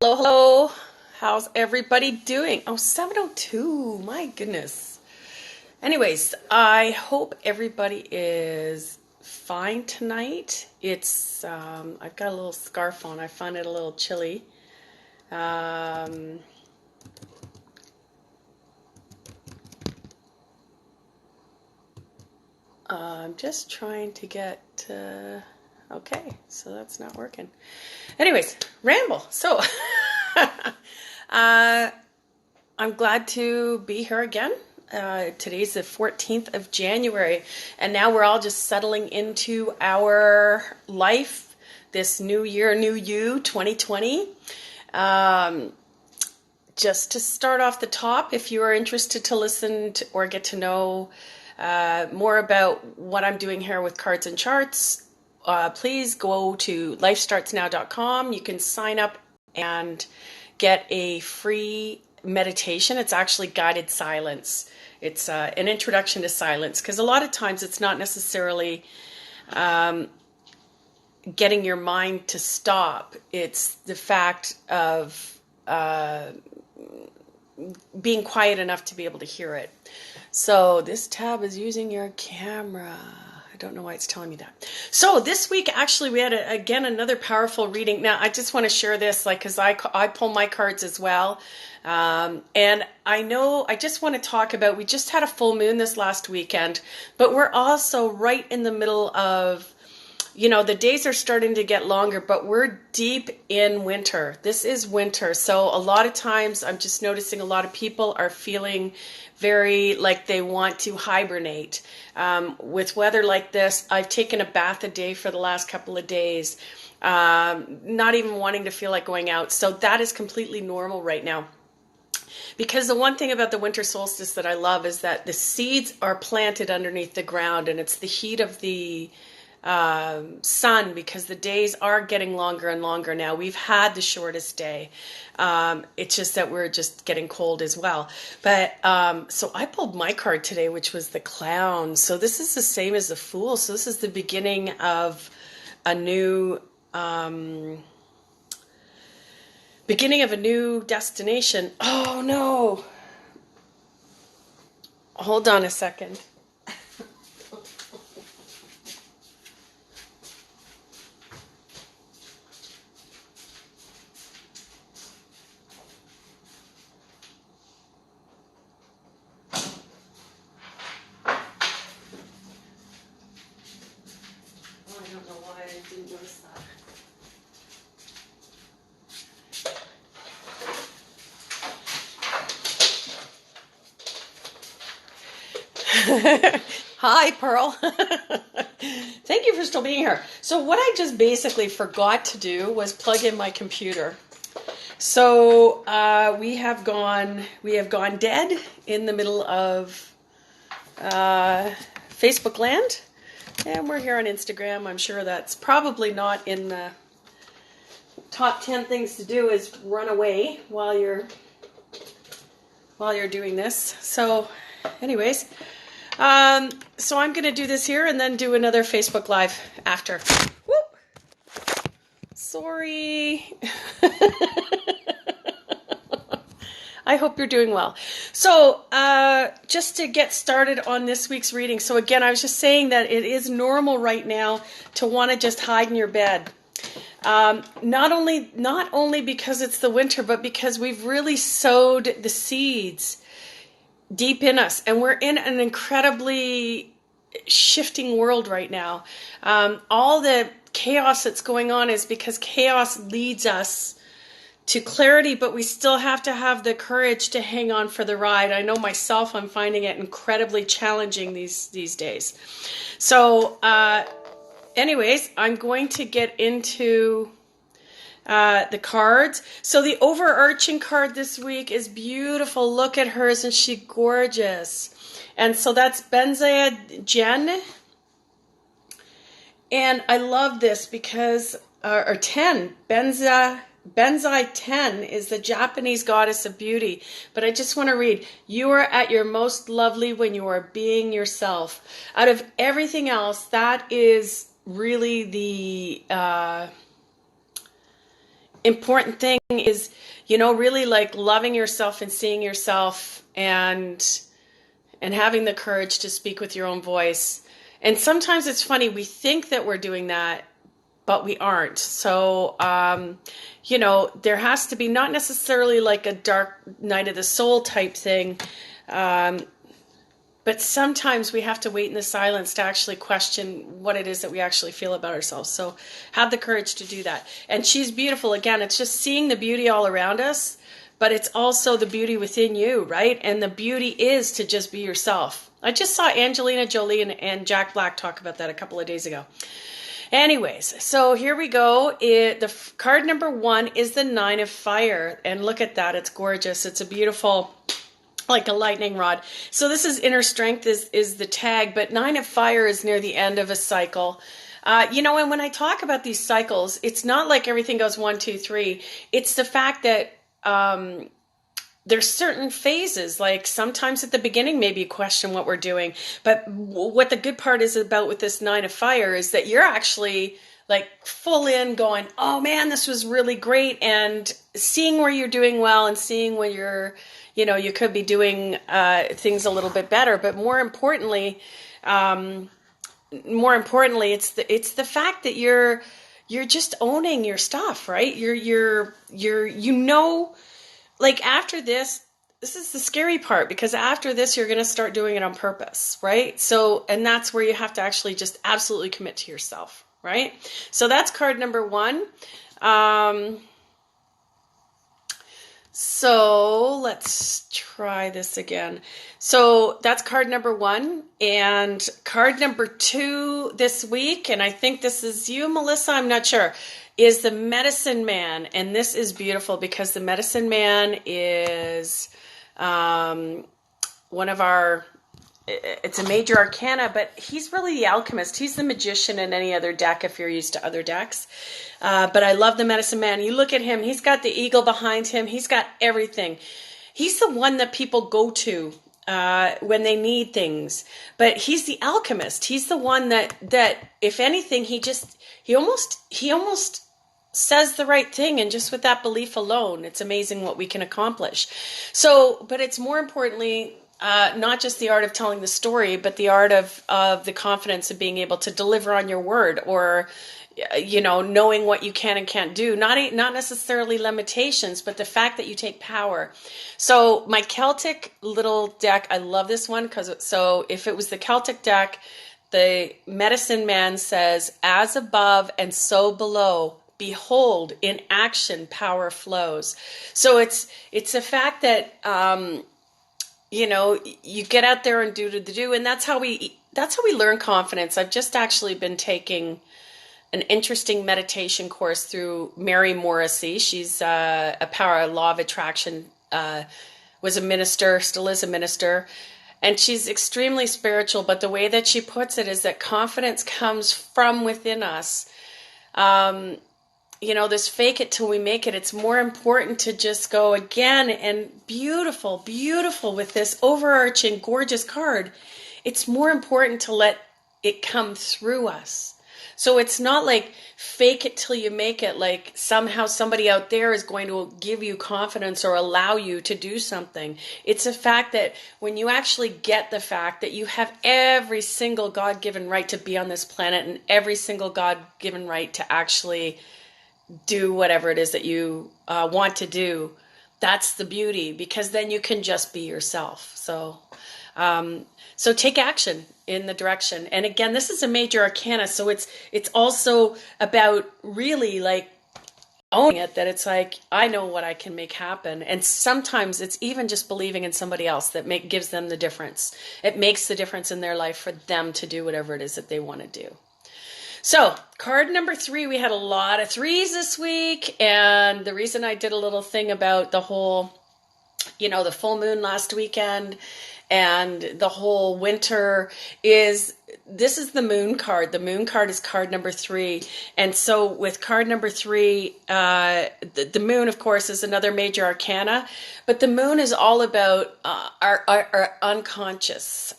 Hello, hello. How's everybody doing? Oh, 7:02. My goodness. Anyways, I hope everybody is fine tonight. I've got a little scarf on. I find it a little chilly. Um, I'm just trying to get, okay, so that's not working. Anyways, ramble. So, uh, I'm glad to be here again. Today's the 14th of January, and now we're all just settling into our life, this new year, new you, 2020. Um, just to start off the top, if you are interested to listen to, or get to know more about what I'm doing here with Cards and Charts, please go to lifestartsnow.com. You can sign up and get a free meditation. It's actually guided silence. It's an introduction to silence, because a lot of times it's not necessarily getting your mind to stop. It's the fact of being quiet enough to be able to hear it. So this tab is using your camera. I don't know why it's telling me that. So this week, actually, we had, again, another powerful reading. Now, I just want to share this, because I pull my cards as well. And I just want to talk about, we just had a full moon this last weekend, but we're also right in the middle of, the days are starting to get longer, but we're deep in winter. This is winter. So a lot of times I'm just noticing a lot of people are feeling very like they want to hibernate. With weather like this, I've taken a bath a day for the last couple of days, not even wanting to feel like going out. So that is completely normal right now. Because the one thing about the winter solstice that I love is that the seeds are planted underneath the ground, and it's the heat of the sun, because the days are getting longer and longer now. We've had the shortest day. It's just that we're just getting cold as well. But so I pulled my card today, which was the Clown. So this is the same as the Fool. So this is the beginning of a new destination. Oh no! Hold on a second. I don't know why I didn't notice that. Hi, Pearl. Thank you for still being here. So what I just basically forgot to do was plug in my computer. So we have gone dead in the middle of Facebook land. And we're here on Instagram. I'm sure that's probably not in the top 10 things to do, is run away while you're doing this. So anyways, so I'm going to do this here and then do another Facebook Live after. Whoop! Sorry. I hope you're doing well. So just to get started on this week's reading. So again, I was just saying that it is normal right now to want to just hide in your bed. Not only because it's the winter, but because we've really sowed the seeds deep in us. And we're in an incredibly shifting world right now. All the chaos that's going on is because chaos leads us to clarity, but we still have to have the courage to hang on for the ride. I know myself, I'm finding it incredibly challenging these days. So anyways, I'm going to get into the cards. So the overarching card this week is beautiful. Look at her, isn't she gorgeous? And so that's Benzai Jen. And I love this because, or 10, Benzai 10 is the Japanese goddess of beauty. But I just want to read, you are at your most lovely when you are being yourself. Out of everything else, that is really the important thing is, really like loving yourself and seeing yourself and having the courage to speak with your own voice. And sometimes it's funny, we think that we're doing that, but we aren't. So, there has to be not necessarily like a dark night of the soul type thing. But sometimes we have to wait in the silence to actually question what it is that we actually feel about ourselves. So have the courage to do that. And she's beautiful. Again, it's just seeing the beauty all around us, but it's also the beauty within you, right? And the beauty is to just be yourself. I just saw Angelina Jolie and Jack Black talk about that a couple of days ago. Anyways, so here we go. Card number 1 is the 9 of Fire. And look at that. It's gorgeous. It's a beautiful, like a lightning rod. So this is inner strength is the tag, but 9 of Fire is near the end of a cycle. And when I talk about these cycles, it's not like everything goes 1, 2, 3. It's the fact that there's certain phases, like sometimes at the beginning, maybe you question what we're doing. But what the good part is about with this 9 of Fire is that you're actually like full in going, oh man, this was really great. And seeing where you're doing well and seeing where you're, you could be doing things a little bit better. But more importantly, it's the fact that you're just owning your stuff, right? You're like after this is the scary part, because after this, you're going to start doing it on purpose, right? So, and that's where you have to actually just absolutely commit to yourself, right? So that's card number 1. So let's try this again. So that's card number 1, and card number 2 this week, and I think this is you, Melissa, I'm not sure, is the Medicine Man. And this is beautiful because the Medicine Man is one of our, it's a major arcana, but he's really the alchemist. He's the magician in any other deck if you're used to other decks. But I love the Medicine Man. You look at him, he's got the eagle behind him. He's got everything. He's the one that people go to when they need things. But he's the alchemist. He's the one that if anything, he almost says the right thing, and just with that belief alone, it's amazing what we can accomplish. So, but it's more importantly, not just the art of telling the story, but the art of the confidence of being able to deliver on your word, or knowing what you can and can't do. Not necessarily limitations, but the fact that you take power. So my Celtic little deck, I love this one so if it was the Celtic deck, the Medicine Man says, "As above and so below, behold, in action power flows." So it's a fact that you get out there and do, and that's how we learn confidence. I've just actually been taking an interesting meditation course through Mary Morrissey. She's a power law of attraction, was a minister, still is a minister, and she's extremely spiritual. But the way that she puts it is that confidence comes from within us. This fake it till we make it. It's more important to just go again, and beautiful with this overarching gorgeous card. It's more important to let it come through us. So it's not like fake it till you make it, like somehow somebody out there is going to give you confidence or allow you to do something. It's a fact that when you actually get the fact that you have every single God-given right to be on this planet, and every single God-given right to actually do whatever it is that you want to do, that's the beauty, because then you can just be yourself. So take action in the direction. And again, this is a major arcana, so it's also about really like owning it, that it's like, I know what I can make happen. And sometimes it's even just believing in somebody else that gives them the difference. It makes the difference in their life for them to do whatever it is that they want to do. So card number 3, we had a lot of 3s this week. And the reason I did a little thing about the whole, the full moon last weekend and the whole winter is, this is the moon card. The moon card is card number 3. And so with card number 3, the moon, of course, is another major arcana, but the moon is all about our unconscious.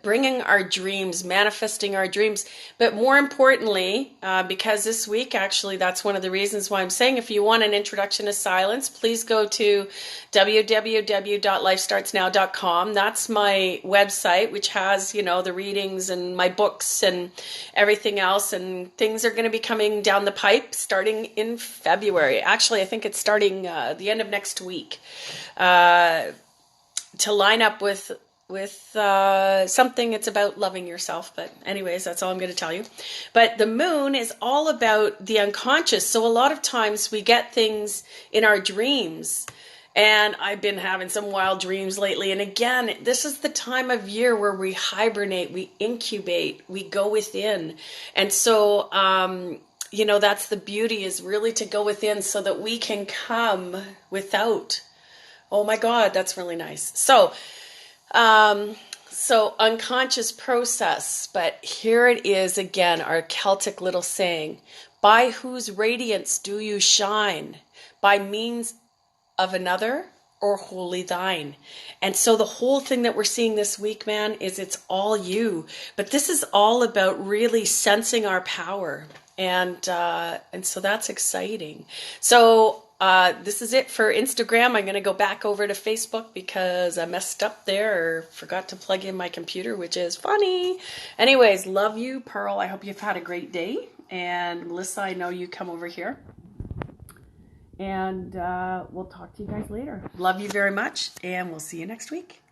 bringing our dreams, manifesting our dreams. But more importantly, because this week, actually, that's one of the reasons why I'm saying if you want an introduction to silence, please go to www.lifestartsnow.com. That's my website, which has, the readings and my books and everything else. And things are going to be coming down the pipe starting in February. Actually, I think it's starting the end of next week, to line up with something. It's about loving yourself, but anyways, that's all I'm going to tell you. But the moon is all about the unconscious. So a lot of times we get things in our dreams, and I've been having some wild dreams lately. And again, this is the time of year where we hibernate, we incubate, we go within. And so that's the beauty, is really to go within so that we can come without. Oh my God, that's really nice. So unconscious process, but here it is again, our Celtic little saying: by whose radiance do you shine? By means of another, or wholly thine? And so the whole thing that we're seeing this week, man, is it's all you. But this is all about really sensing our power. And so that's exciting. So this is it for Instagram. I'm going to go back over to Facebook because I messed up there, or forgot to plug in my computer, which is funny. Anyways, love you, Pearl. I hope you've had a great day. And Melissa, I know you come over here. And we'll talk to you guys later. Love you very much, and we'll see you next week.